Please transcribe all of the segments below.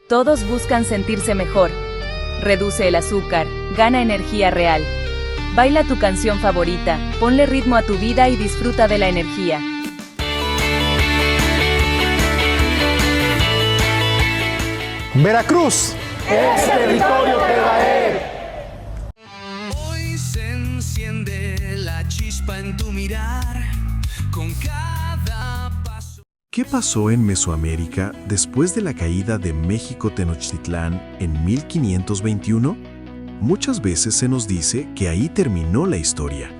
Todos buscan sentirse mejor. Reduce el azúcar, gana energía real. Baila tu canción favorita, ponle ritmo a tu vida y disfruta de la energía. Veracruz es territorio Tebaer. Hoy se enciende la chispa en tu mirar con cada paso. ¿Qué pasó en Mesoamérica después de la caída de México Tenochtitlán en 1521? Muchas veces se nos dice que ahí terminó la historia,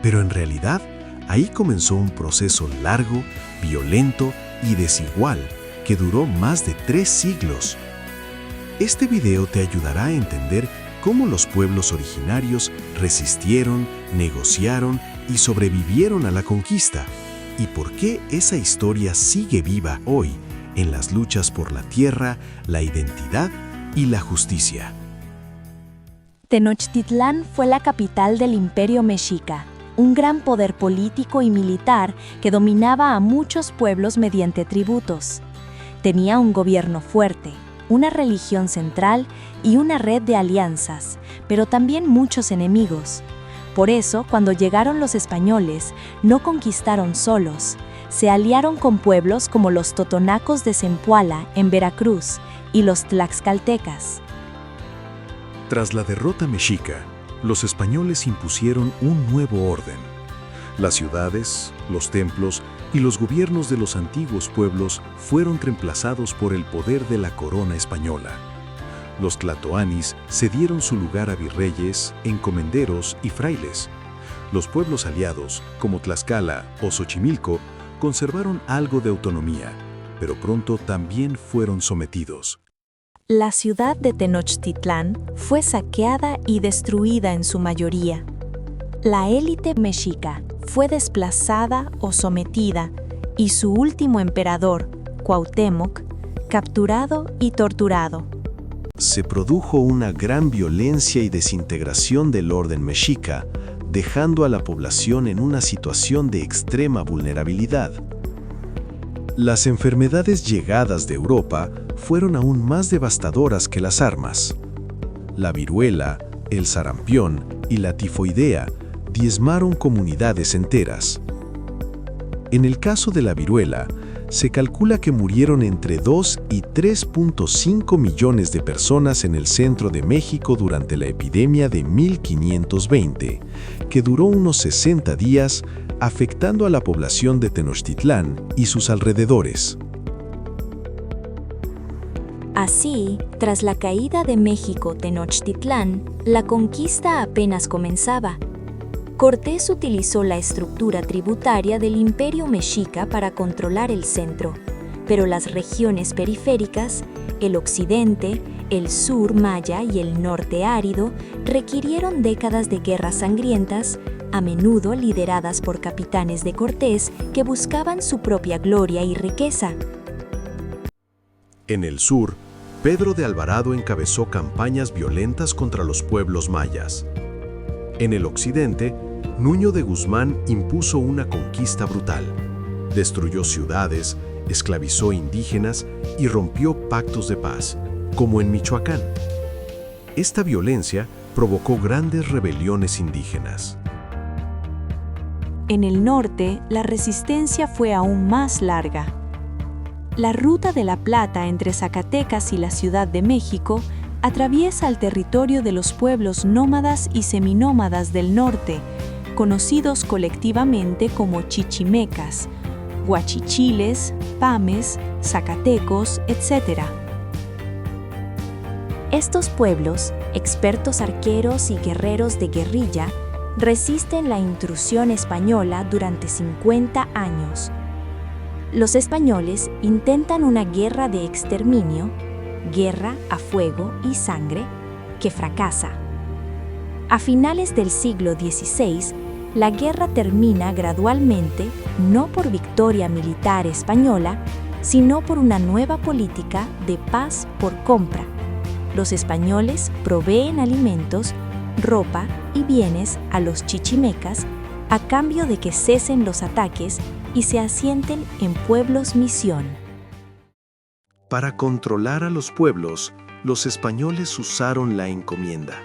pero en realidad ahí comenzó un proceso largo, violento y desigual que duró más de 3 siglos. Este video te ayudará a entender cómo los pueblos originarios resistieron, negociaron y sobrevivieron a la conquista, y por qué esa historia sigue viva hoy en las luchas por la tierra, la identidad y la justicia. Tenochtitlán fue la capital del Imperio Mexica, un gran poder político y militar que dominaba a muchos pueblos mediante tributos. Tenía un gobierno fuerte, una religión central y una red de alianzas, pero también muchos enemigos. Por eso, cuando llegaron los españoles, no conquistaron solos. Se aliaron con pueblos como los totonacos de Zempoala, en Veracruz, y los tlaxcaltecas. Tras la derrota mexica, los españoles impusieron un nuevo orden. Las ciudades, los templos y los gobiernos de los antiguos pueblos fueron reemplazados por el poder de la corona española. Los tlatoanis cedieron su lugar a virreyes, encomenderos y frailes. Los pueblos aliados, como Tlaxcala o Xochimilco, conservaron algo de autonomía, pero pronto también fueron sometidos. La ciudad de Tenochtitlán fue saqueada y destruida en su mayoría. La élite mexica fue desplazada o sometida y su último emperador, Cuauhtémoc, capturado y torturado. Se produjo una gran violencia y desintegración del orden mexica, dejando a la población en una situación de extrema vulnerabilidad. Las enfermedades llegadas de Europa fueron aún más devastadoras que las armas. La viruela, el sarampión y la tifoidea diezmaron comunidades enteras. En el caso de la viruela, se calcula que murieron entre 2 y 3.5 millones de personas en el centro de México durante la epidemia de 1520, que duró unos 60 días, afectando a la población de Tenochtitlán y sus alrededores. Así, tras la caída de México Tenochtitlán, la conquista apenas comenzaba. Cortés utilizó la estructura tributaria del Imperio Mexica para controlar el centro, pero las regiones periféricas, el occidente, el sur maya y el norte árido, requirieron décadas de guerras sangrientas, a menudo lideradas por capitanes de Cortés que buscaban su propia gloria y riqueza. En el sur, Pedro de Alvarado encabezó campañas violentas contra los pueblos mayas. En el occidente, Nuño de Guzmán impuso una conquista brutal. Destruyó ciudades, esclavizó indígenas y rompió pactos de paz, como en Michoacán. Esta violencia provocó grandes rebeliones indígenas. En el norte, la resistencia fue aún más larga. La Ruta de la Plata entre Zacatecas y la Ciudad de México atraviesa el territorio de los pueblos nómadas y seminómadas del norte, conocidos colectivamente como chichimecas, huachichiles, pames, zacatecos, etc. Estos pueblos, expertos arqueros y guerreros de guerrilla, resisten la intrusión española durante 50 años. Los españoles intentan una guerra de exterminio, guerra a fuego y sangre, que fracasa. A finales del siglo XVI, la guerra termina gradualmente, no por victoria militar española, sino por una nueva política de paz por compra. Los españoles proveen alimentos, ropa y bienes a los chichimecas a cambio de que cesen los ataques y se asienten en pueblos misión. Para controlar a los pueblos, los españoles usaron la encomienda.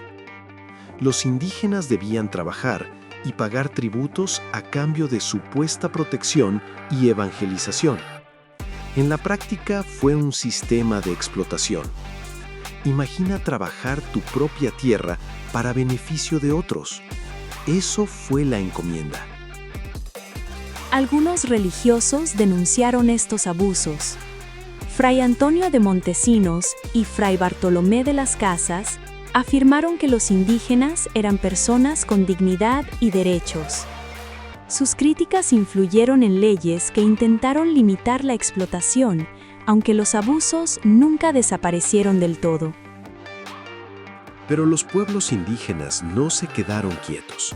Los indígenas debían trabajar y pagar tributos a cambio de supuesta protección y evangelización. En la práctica fue un sistema de explotación. Imagina trabajar tu propia tierra para beneficio de otros. Eso fue la encomienda. Algunos religiosos denunciaron estos abusos. Fray Antonio de Montesinos y Fray Bartolomé de las Casas afirmaron que los indígenas eran personas con dignidad y derechos. Sus críticas influyeron en leyes que intentaron limitar la explotación, aunque los abusos nunca desaparecieron del todo. Pero los pueblos indígenas no se quedaron quietos.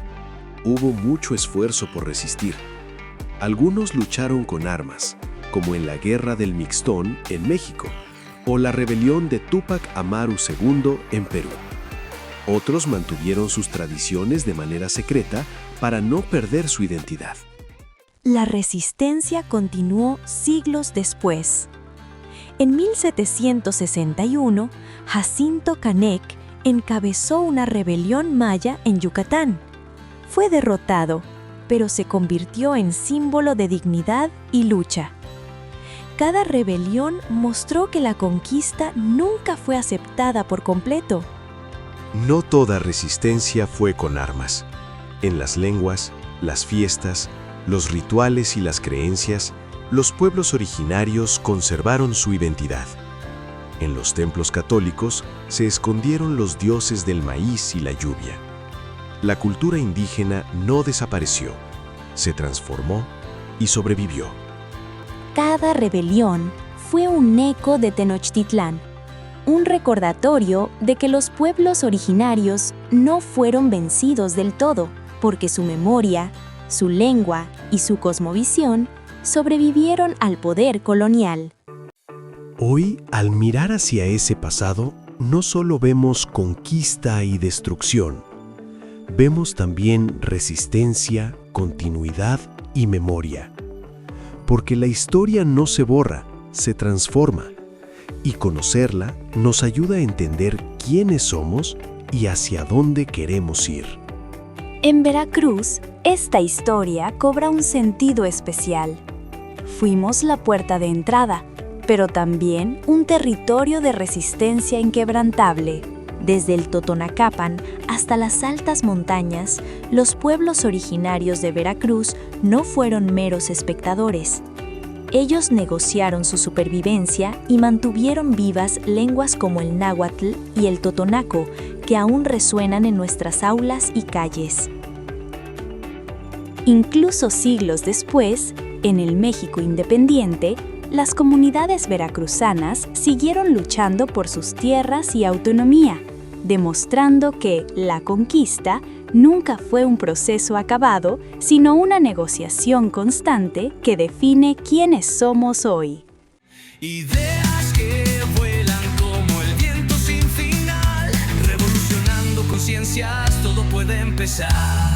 Hubo mucho esfuerzo por resistir. Algunos lucharon con armas, como en la Guerra del Mixtón en México, o la rebelión de Túpac Amaru II en Perú. Otros mantuvieron sus tradiciones de manera secreta para no perder su identidad. La resistencia continuó siglos después. En 1761, Jacinto Canec encabezó una rebelión maya en Yucatán. Fue derrotado, pero se convirtió en símbolo de dignidad y lucha. Cada rebelión mostró que la conquista nunca fue aceptada por completo. No toda resistencia fue con armas. En las lenguas, las fiestas, los rituales y las creencias, los pueblos originarios conservaron su identidad. En los templos católicos se escondieron los dioses del maíz y la lluvia. La cultura indígena no desapareció, se transformó y sobrevivió. Cada rebelión fue un eco de Tenochtitlán, un recordatorio de que los pueblos originarios no fueron vencidos del todo, porque su memoria, su lengua y su cosmovisión sobrevivieron al poder colonial. Hoy, al mirar hacia ese pasado, no solo vemos conquista y destrucción, vemos también resistencia, continuidad y memoria. Porque la historia no se borra, se transforma, y conocerla nos ayuda a entender quiénes somos y hacia dónde queremos ir. En Veracruz, esta historia cobra un sentido especial. Fuimos la puerta de entrada, pero también un territorio de resistencia inquebrantable. Desde el Totonacapan hasta las altas montañas, los pueblos originarios de Veracruz no fueron meros espectadores. Ellos negociaron su supervivencia y mantuvieron vivas lenguas como el náhuatl y el totonaco, que aún resuenan en nuestras aulas y calles. Incluso siglos después, en el México independiente, las comunidades veracruzanas siguieron luchando por sus tierras y autonomía, demostrando que la conquista nunca fue un proceso acabado, sino una negociación constante que define quiénes somos hoy. Ideas que vuelan como el viento sin final, revolucionando conciencias, todo puede empezar.